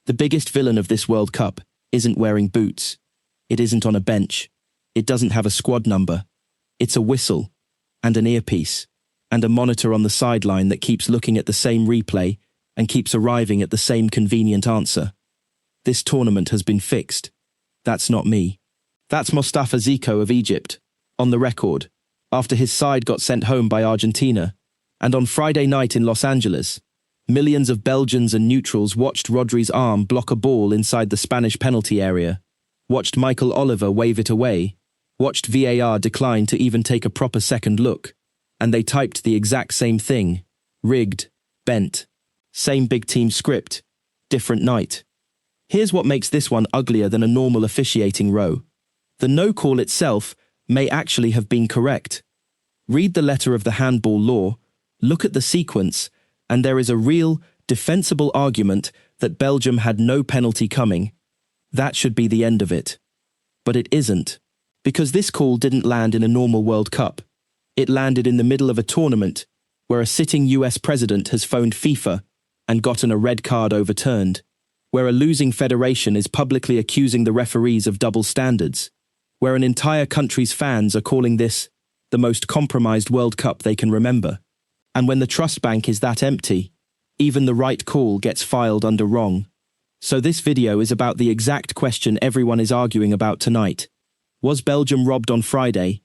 The biggest villain of this World Cup isn't wearing boots. It isn't on a bench. It doesn't have a squad number. It's a whistle, and an earpiece, and a monitor on the sideline that keeps looking at the same replay and keeps arriving at the same convenient answer. This tournament has been fixed. That's not me. That's Mostafa Zico of Egypt, on the record, after his side got sent home by Argentina. And on Friday night in Los Angeles, millions of Belgians and neutrals watched Rodri's arm block a ball inside the Spanish penalty area, watched Michael Oliver wave it away, watched VAR decline to even take a proper second look, and they typed the exact same thing: rigged, bent. Same big team script, different night. Here's what makes this one uglier than a normal officiating row. The no call itself may actually have been correct. Read the letter of the handball law, look at the sequence, and there is a real, defensible argument that Belgium had no penalty coming. That should be the end of it. But it isn't, because this call didn't land in a normal World Cup. It landed in the middle of a tournament where a sitting US president has phoned FIFA and gotten a red card overturned, where a losing federation is publicly accusing the referees of double standards, where an entire country's fans are calling this the most compromised World Cup they can remember. And when the trust bank is that empty, even the right call gets filed under wrong. So this video is about the exact question everyone is arguing about tonight. Was Belgium robbed on Friday,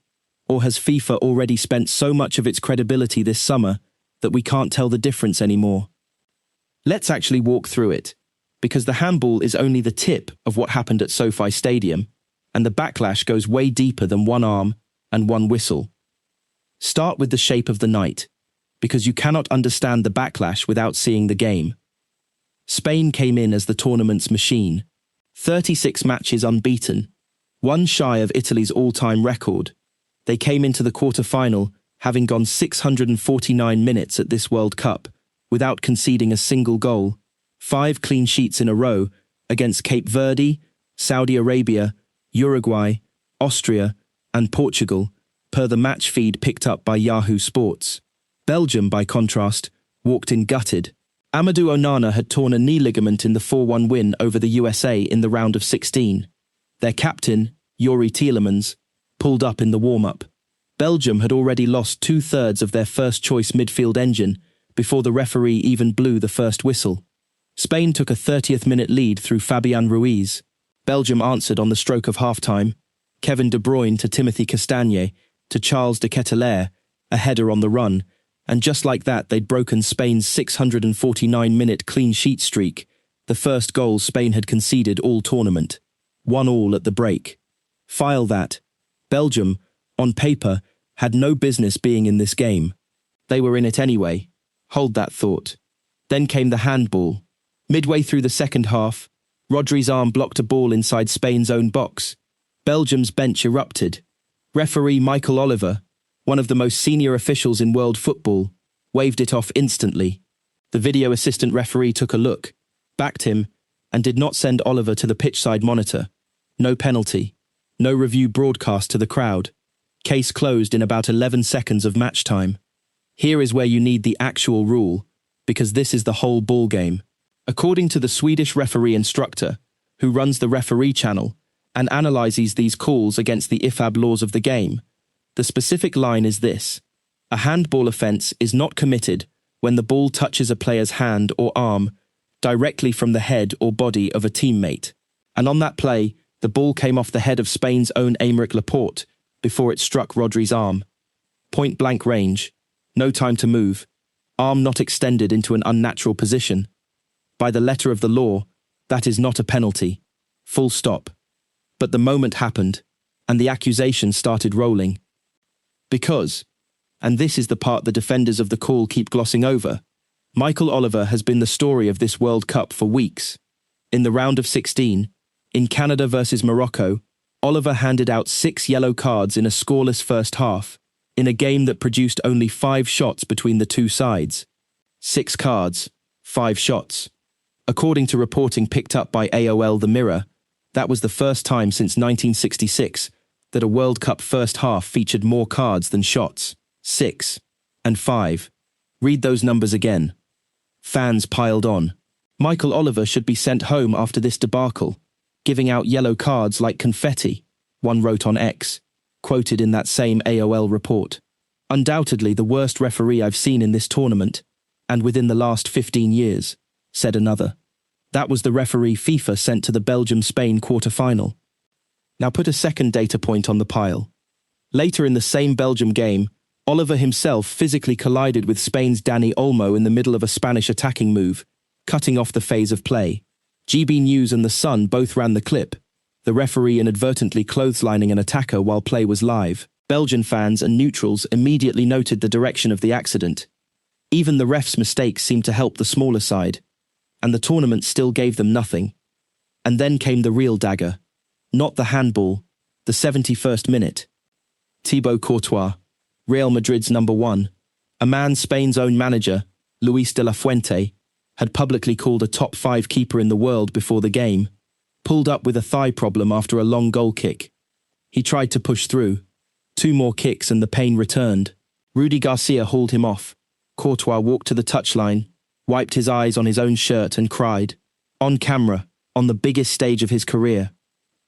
or has FIFA already spent so much of its credibility this summer that we can't tell the difference anymore? Let's actually walk through it, because the handball is only the tip of what happened at SoFi Stadium, and the backlash goes way deeper than one arm and one whistle. Start with the shape of the night, because you cannot understand the backlash without seeing the game. Spain came in as the tournament's machine. 36 matches unbeaten, one shy of Italy's all-time record. They came into the quarter-final having gone 649 minutes at this World Cup without conceding a single goal, 5 clean sheets in a row against Cape Verde, Saudi Arabia, Uruguay, Austria, and Portugal, per the match feed picked up by Yahoo Sports. Belgium, by contrast, walked in gutted. Amadou Onana had torn a knee ligament in the 4-1 win over the USA in the round of 16. Their captain, Yuri Tielemans, pulled up in the warm-up. Belgium had already lost 2/3 of their first-choice midfield engine before the referee even blew the first whistle. Spain took a 30th-minute lead through Fabian Ruiz. Belgium answered on the stroke of half-time. Kevin De Bruyne to Timothy Castagne to Charles de Ketelaere, a header on the run, and just like that they'd broken Spain's 649-minute clean sheet streak, the first goal Spain had conceded all tournament. 1-1 at the break. File that. Belgium, on paper, had no business being in this game. They were in it anyway. Hold that thought. Then came the handball. Midway through the second half, Rodri's arm blocked a ball inside Spain's own box. Belgium's bench erupted. Referee Michael Oliver, one of the most senior officials in world football, waved it off instantly. The video assistant referee took a look, backed him, and did not send Oliver to the pitchside monitor. No penalty. No review broadcast to the crowd. Case closed in about 11 seconds of match time. Here is where you need the actual rule, because this is the whole ball game. According to the Swedish referee instructor, who runs the referee channel and analyzes these calls against the IFAB laws of the game, the specific line is this: a handball offence is not committed when the ball touches a player's hand or arm directly from the head or body of a teammate. And on that play, the ball came off the head of Spain's own Aymeric Laporte before it struck Rodri's arm. Point-blank range, no time to move, arm not extended into an unnatural position. By the letter of the law, that is not a penalty. Full stop. But the moment happened, and the accusation started rolling. Because, and this is the part the defenders of the call keep glossing over, Michael Oliver has been the story of this World Cup for weeks. In the round of 16, in Canada versus Morocco, Oliver handed out 6 yellow cards in a scoreless first half, in a game that produced only 5 shots between the two sides. 6 cards, 5 shots. According to reporting picked up by AOL The Mirror, that was the first time since 1966 that a World Cup first half featured more cards than shots. 6 and 5. Read those numbers again. Fans piled on. Michael Oliver should be sent home after this debacle, giving out yellow cards like confetti, one wrote on X, quoted in that same AOL report. Undoubtedly the worst referee I've seen in this tournament, and within the last 15 years, said another. That was the referee FIFA sent to the Belgium-Spain quarter-final. Now put a second data point on the pile. Later in the same Belgium game, Oliver himself physically collided with Spain's Dani Olmo in the middle of a Spanish attacking move, cutting off the phase of play. GB News and The Sun both ran the clip, the referee inadvertently clotheslining an attacker while play was live. Belgian fans and neutrals immediately noted the direction of the accident. Even the ref's mistakes seemed to help the smaller side, and the tournament still gave them nothing. And then came the real dagger. Not the handball, the 71st minute. Thibaut Courtois, Real Madrid's number one, a man Spain's own manager, Luis de la Fuente, had publicly called a top 5 keeper in the world before the game, pulled up with a thigh problem after a long goal kick. He tried to push through. 2 more kicks and the pain returned. Rudy Garcia hauled him off. Courtois walked to the touchline, wiped his eyes on his own shirt and cried. On camera, on the biggest stage of his career.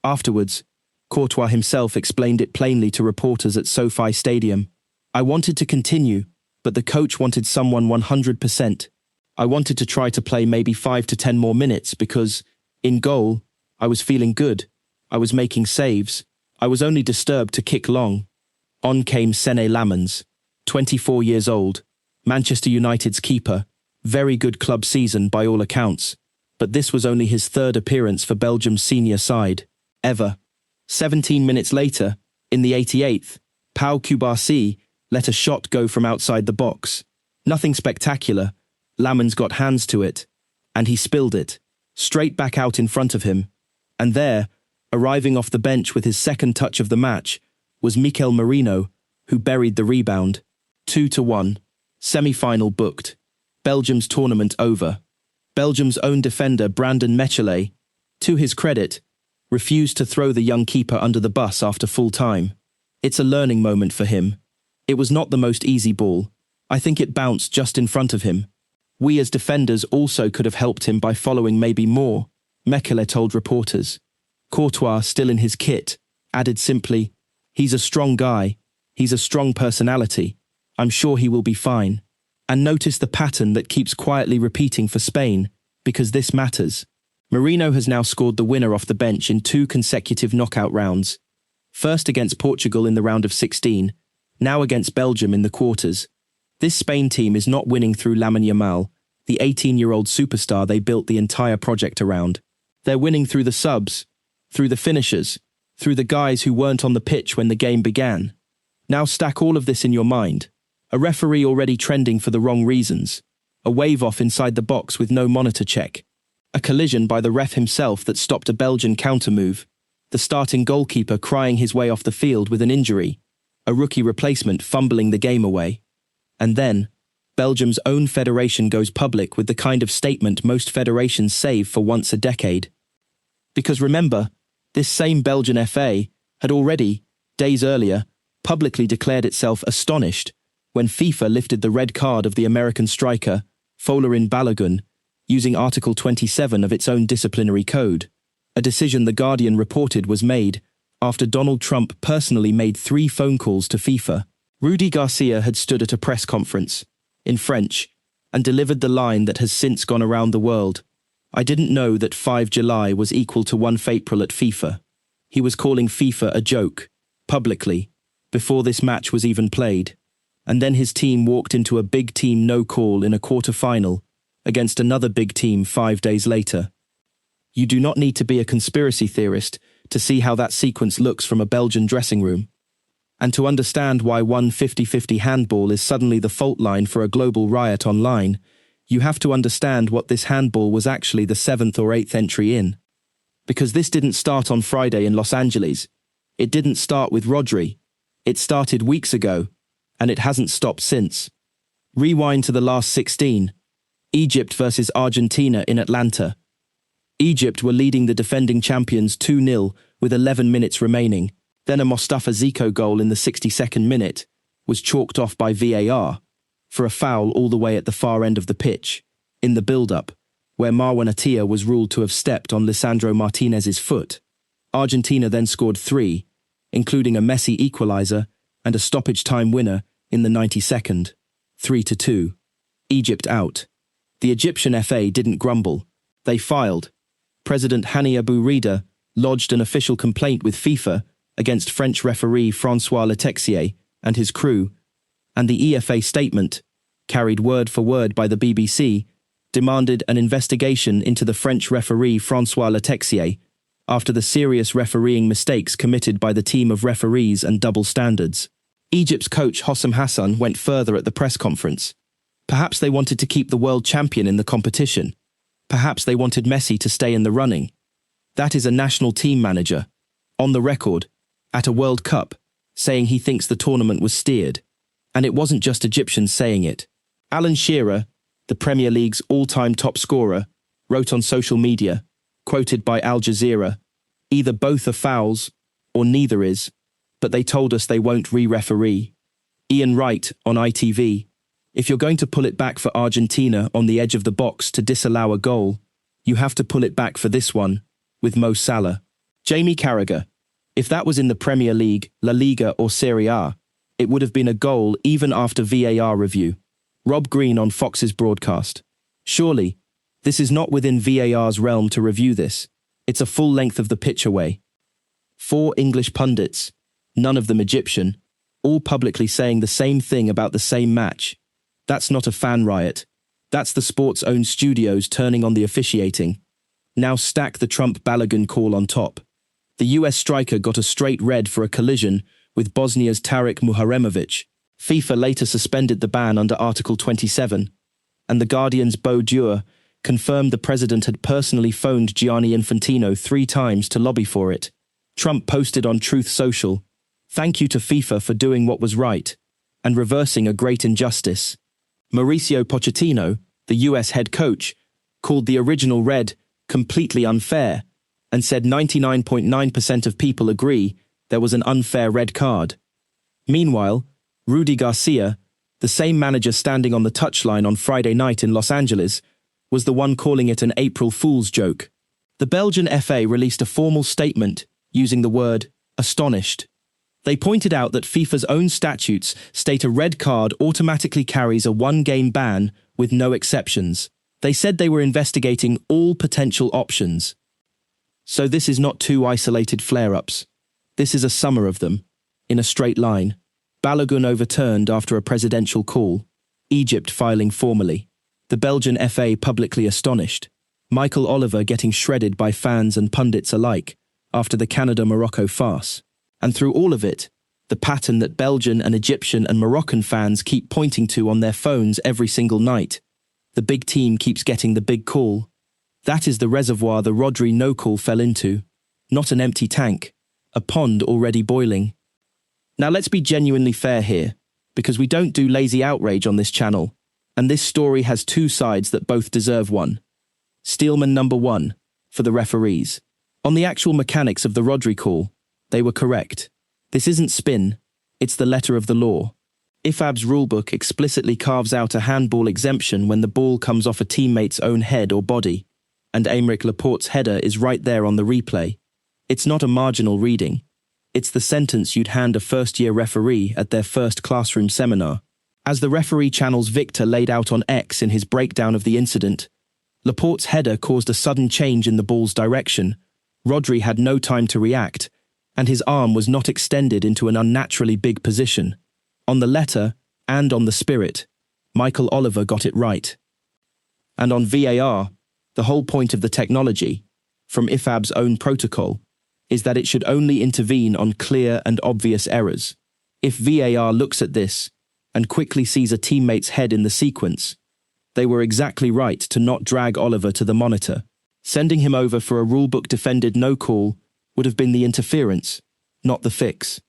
Afterwards, Courtois himself explained it plainly to reporters at SoFi Stadium. I wanted to continue, but the coach wanted someone 100%. I wanted to try to play maybe 5 to 10 more minutes because, in goal, I was feeling good. I was making saves. I was only disturbed to kick long. On came Sene Lammens, 24 years old, Manchester United's keeper, very good club season by all accounts, but this was only his 3rd appearance for Belgium's senior side, ever. 17 minutes later, in the 88th, Pau Cubarsí let a shot go from outside the box. Nothing spectacular, Lammens got hands to it, and he spilled it, straight back out in front of him. And there, arriving off the bench with his 2nd touch of the match, was Mikel Merino, who buried the rebound. 2-1. Semi-final booked. Belgium's tournament over. Belgium's own defender Brandon Mechelen, to his credit, refused to throw the young keeper under the bus after full time. It's a learning moment for him. It was not the most easy ball. I think it bounced just in front of him. We as defenders also could have helped him by following maybe more, Mechelen told reporters. Courtois, still in his kit, added simply, he's a strong guy, he's a strong personality, I'm sure he will be fine. And notice the pattern that keeps quietly repeating for Spain, because this matters. Merino has now scored the winner off the bench in 2 consecutive knockout rounds. First against Portugal in the round of 16, now against Belgium in the quarters. This Spain team is not winning through Lamine Yamal, the 18-year-old superstar they built the entire project around. They're winning through the subs, through the finishers, through the guys who weren't on the pitch when the game began. Now stack all of this in your mind. A referee already trending for the wrong reasons. A wave-off inside the box with no monitor check. A collision by the ref himself that stopped a Belgian counter-move. The starting goalkeeper crying his way off the field with an injury. A rookie replacement fumbling the game away. And then, Belgium's own federation goes public with the kind of statement most federations save for once a decade. Because remember, this same Belgian FA had already, days earlier, publicly declared itself astonished when FIFA lifted the red card of the American striker, Folarin Balogun, using Article 27 of its own disciplinary code, a decision The Guardian reported was made after Donald Trump personally made 3 phone calls to FIFA. Rudy Garcia had stood at a press conference, in French, and delivered the line that has since gone around the world. I didn't know that 5 July was equal to 1 April at FIFA. He was calling FIFA a joke, publicly, before this match was even played. And then his team walked into a big team no call in a quarter-final against another big team 5 days later. You do not need to be a conspiracy theorist to see how that sequence looks from a Belgian dressing room. And to understand why one 50-50 handball is suddenly the fault line for a global riot online, you have to understand what this handball was actually the 7th or 8th entry in. Because this didn't start on Friday in Los Angeles. It didn't start with Rodri. It started weeks ago, and it hasn't stopped since. Rewind to the last 16. Egypt versus Argentina in Atlanta. Egypt were leading the defending champions 2-0 with 11 minutes remaining. Then a Mostafa Zico goal in the 62nd minute was chalked off by VAR for a foul all the way at the far end of the pitch. In the build-up, where Marwan Atiyah was ruled to have stepped on Lisandro Martinez's foot. Argentina then scored 3, including a Messi equaliser and a stoppage-time winner in the 92nd, 3-2. Egypt out. The Egyptian FA didn't grumble. They filed. President Hani Abu Rida lodged an official complaint with FIFA against French referee François Letexier and his crew, and the EFA statement, carried word for word by the BBC, demanded an investigation into the French referee François Letexier after the serious refereeing mistakes committed by the team of referees and double standards. Egypt's coach Hossam Hassan went further at the press conference. Perhaps they wanted to keep the world champion in the competition. Perhaps they wanted Messi to stay in the running. That is a national team manager, on the record, at a World Cup, saying he thinks the tournament was steered. And it wasn't just Egyptians saying it. Alan Shearer, the Premier League's all-time top scorer, wrote on social media, quoted by Al Jazeera, "Either both are fouls, or neither is, but they told us they won't re-referee." Ian Wright on ITV, "If you're going to pull it back for Argentina on the edge of the box to disallow a goal, you have to pull it back for this one, with Mo Salah." Jamie Carragher, "If that was in the Premier League, La Liga or Serie A, it would have been a goal even after VAR review." Rob Green on Fox's broadcast, "Surely, this is not within VAR's realm to review this. It's a full length of the pitch away." 4 English pundits, none of them Egyptian, all publicly saying the same thing about the same match. That's not a fan riot. That's the sport's own studios turning on the officiating. Now stack the Trump Balogun call on top. The US striker got a straight red for a collision with Bosnia's Tarik Muharemovic. FIFA later suspended the ban under Article 27, and The Guardian's Beau Dure confirmed the president had personally phoned Gianni Infantino 3 times to lobby for it. Trump posted on Truth Social, "Thank you to FIFA for doing what was right and reversing a great injustice." Mauricio Pochettino, the US head coach, called the original red completely unfair and said 99.9% of people agree there was an unfair red card. Meanwhile, Rudy Garcia, the same manager standing on the touchline on Friday night in Los Angeles, was the one calling it an April Fool's joke. The Belgian FA released a formal statement using the word astonished. They pointed out that FIFA's own statutes state a red card automatically carries a 1-game ban with no exceptions. They said they were investigating all potential options. So this is not 2 isolated flare-ups. This is a summer of them, in a straight line. Balogun overturned after a presidential call. Egypt filing formally. The Belgian FA publicly astonished. Michael Oliver getting shredded by fans and pundits alike after the Canada-Morocco farce. And through all of it, the pattern that Belgian and Egyptian and Moroccan fans keep pointing to on their phones every single night. The big team keeps getting the big call. That is the reservoir the Rodri no-call fell into. Not an empty tank. A pond already boiling. Now let's be genuinely fair here, because we don't do lazy outrage on this channel, and this story has 2 sides that both deserve one. Steelman number 1, for the referees. On the actual mechanics of the Rodri call, they were correct. This isn't spin, it's the letter of the law. IFAB's rulebook explicitly carves out a handball exemption when the ball comes off a teammate's own head or body, and Aymeric Laporte's header is right there on the replay. It's not a marginal reading. It's the sentence you'd hand a first-year referee at their first classroom seminar. As the referee channel's Victor laid out on X in his breakdown of the incident, Laporte's header caused a sudden change in the ball's direction. Rodri had no time to react, and his arm was not extended into an unnaturally big position. On the letter, and on the spirit, Michael Oliver got it right. And on VAR, the whole point of the technology, from IFAB's own protocol, is that it should only intervene on clear and obvious errors. If VAR looks at this and quickly sees a teammate's head in the sequence, they were exactly right to not drag Oliver to the monitor. Sending him over for a rulebook-defended no-call would have been the interference, not the fix.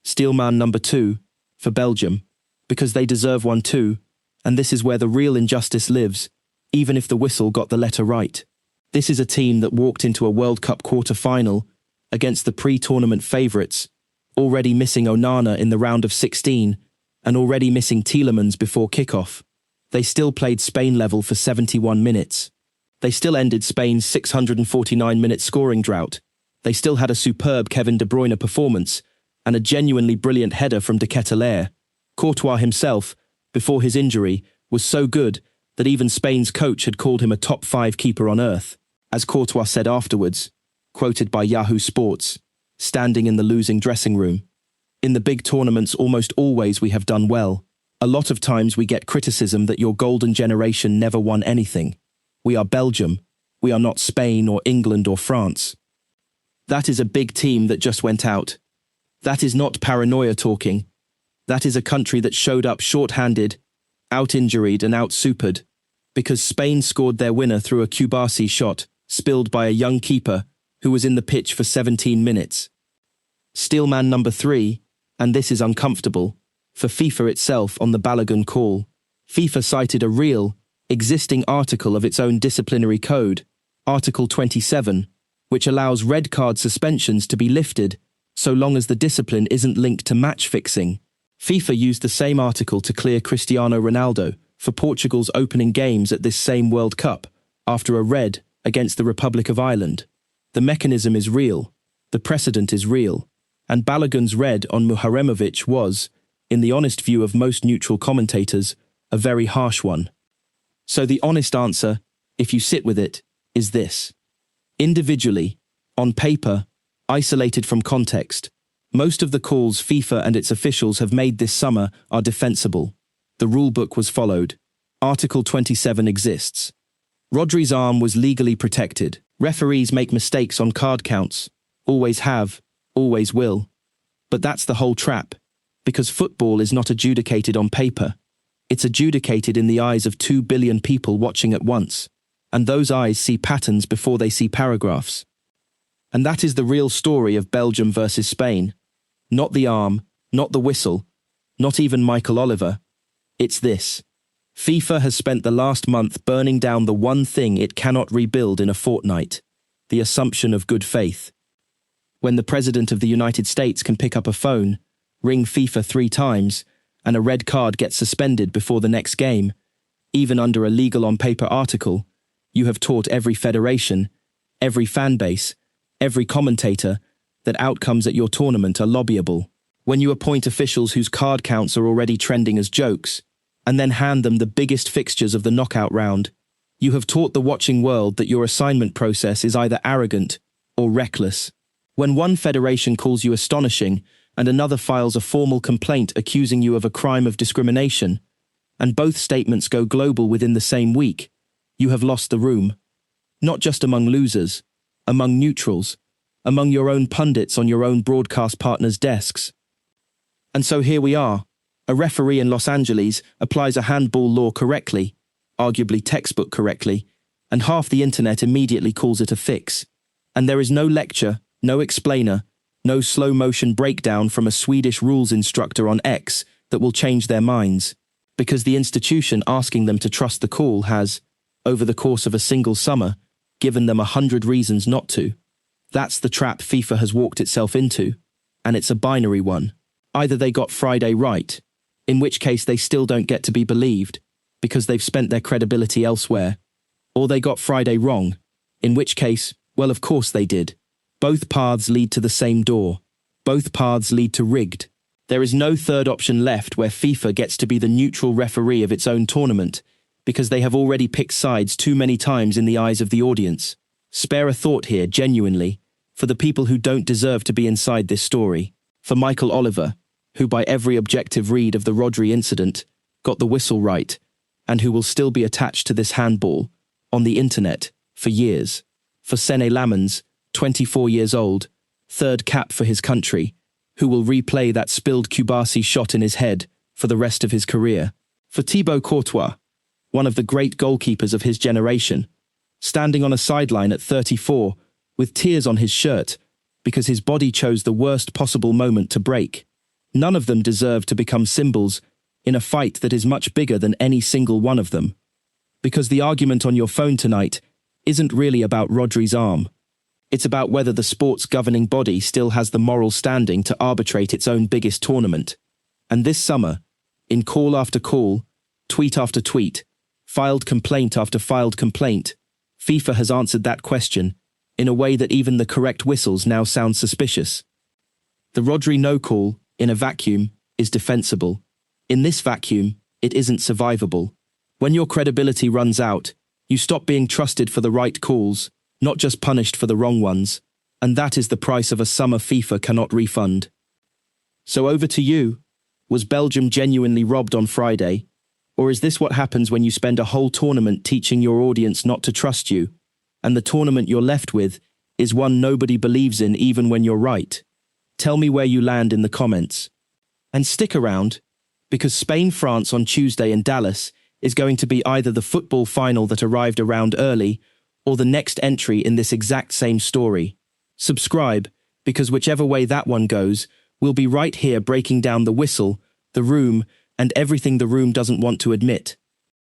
Steelman number 2, for Belgium, because they deserve one too, and this is where the real injustice lives, even if the whistle got the letter right. This is a team that walked into a World Cup quarter-final against the pre-tournament favourites, already missing Onana in the round of 16 and already missing Tielemans before kickoff. They still played Spain level for 71 minutes. They still ended Spain's 649-minute scoring drought. They still had a superb Kevin De Bruyne performance and a genuinely brilliant header from De Ketelaere. Courtois himself, before his injury, was so good that even Spain's coach had called him a top 5 keeper on earth. As Courtois said afterwards, quoted by Yahoo Sports, standing in the losing dressing room, "In the big tournaments almost always we have done well. A lot of times we get criticism that your golden generation never won anything. We are Belgium. We are not Spain or England or France. That is a big team that just went out. That is not paranoia talking. That is a country that showed up short-handed, out-injuried and out-supered, because Spain scored their winner through a Kubasi shot, spilled by a young keeper who was in the pitch for 17 minutes. Steelman number 3, and this is uncomfortable, for FIFA itself on the Balogun call. FIFA cited a real, existing article of its own disciplinary code, Article 27, which allows red card suspensions to be lifted so long as the discipline isn't linked to match fixing. FIFA used the same article to clear Cristiano Ronaldo for Portugal's opening games at this same World Cup after a red against the Republic of Ireland. The mechanism is real, the precedent is real, and Balogun's red on Muharemovic was, in the honest view of most neutral commentators, a very harsh one. So the honest answer, if you sit with it, is this. Individually, on paper, isolated from context, most of the calls FIFA and its officials have made this summer are defensible. The rulebook was followed. Article 27 exists. Rodri's arm was legally protected. Referees make mistakes on card counts. Always have, always will. But that's the whole trap, because football is not adjudicated on paper. It's adjudicated in the eyes of 2 billion people watching at once. And those eyes see patterns before they see paragraphs. And that is the real story of Belgium versus Spain. Not the arm, not the whistle, not even Michael Oliver. It's this. FIFA has spent the last month burning down the one thing it cannot rebuild in a fortnight, the assumption of good faith. When the President of the United States can pick up a phone, ring FIFA 3 times, and a red card gets suspended before the next game, even under a legal on paper article, you have taught every federation, every fan base, every commentator, that outcomes at your tournament are lobbyable. When you appoint officials whose card counts are already trending as jokes, and then hand them the biggest fixtures of the knockout round, you have taught the watching world that your assignment process is either arrogant or reckless. When one federation calls you astonishing and another files a formal complaint accusing you of a crime of discrimination, and both statements go global within the same week, you have lost the room. Not just among losers, among neutrals, among your own pundits on your own broadcast partners' desks. And so here we are. A referee in Los Angeles applies a handball law correctly, arguably textbook correctly, and half the internet immediately calls it a fix. And there is no lecture, no explainer, no slow-motion breakdown from a Swedish rules instructor on X that will change their minds, because the institution asking them to trust the call has, over the course of a single summer, given them 100 reasons not to. That's the trap FIFA has walked itself into, and it's a binary one. Either they got Friday right, in which case they still don't get to be believed, because they've spent their credibility elsewhere, or they got Friday wrong, in which case, well, of course they did. Both paths lead to the same door. Both paths lead to rigged. There is no third option left where FIFA gets to be the neutral referee of its own tournament, because they have already picked sides too many times in the eyes of the audience. Spare a thought here, genuinely, for the people who don't deserve to be inside this story. For Michael Oliver, who by every objective read of the Rodri incident got the whistle right, and who will still be attached to this handball, on the internet, for years. For Sene Lammens, 24 years old, third cap for his country, who will replay that spilled Kubasi shot in his head for the rest of his career. For Thibaut Courtois, one of the great goalkeepers of his generation, standing on a sideline at 34 with tears on his shirt because his body chose the worst possible moment to break. None of them deserve to become symbols in a fight that is much bigger than any single one of them. Because the argument on your phone tonight isn't really about Rodri's arm. It's about whether the sport's governing body still has the moral standing to arbitrate its own biggest tournament. And this summer, in call after call, tweet after tweet, filed complaint after filed complaint, FIFA has answered that question in a way that even the correct whistles now sound suspicious. The Rodri no call, in a vacuum, is defensible. In this vacuum, it isn't survivable. When your credibility runs out, you stop being trusted for the right calls, not just punished for the wrong ones, and that is the price of a summer FIFA cannot refund. So over to you. Was Belgium genuinely robbed on Friday? Or is this what happens when you spend a whole tournament teaching your audience not to trust you, and the tournament you're left with is one nobody believes in even when you're right? Tell me where you land in the comments. And stick around, because Spain-France on Tuesday in Dallas is going to be either the football final that arrived around early or the next entry in this exact same story. Subscribe, because whichever way that one goes, we'll be right here breaking down the whistle, the room, and everything the room doesn't want to admit.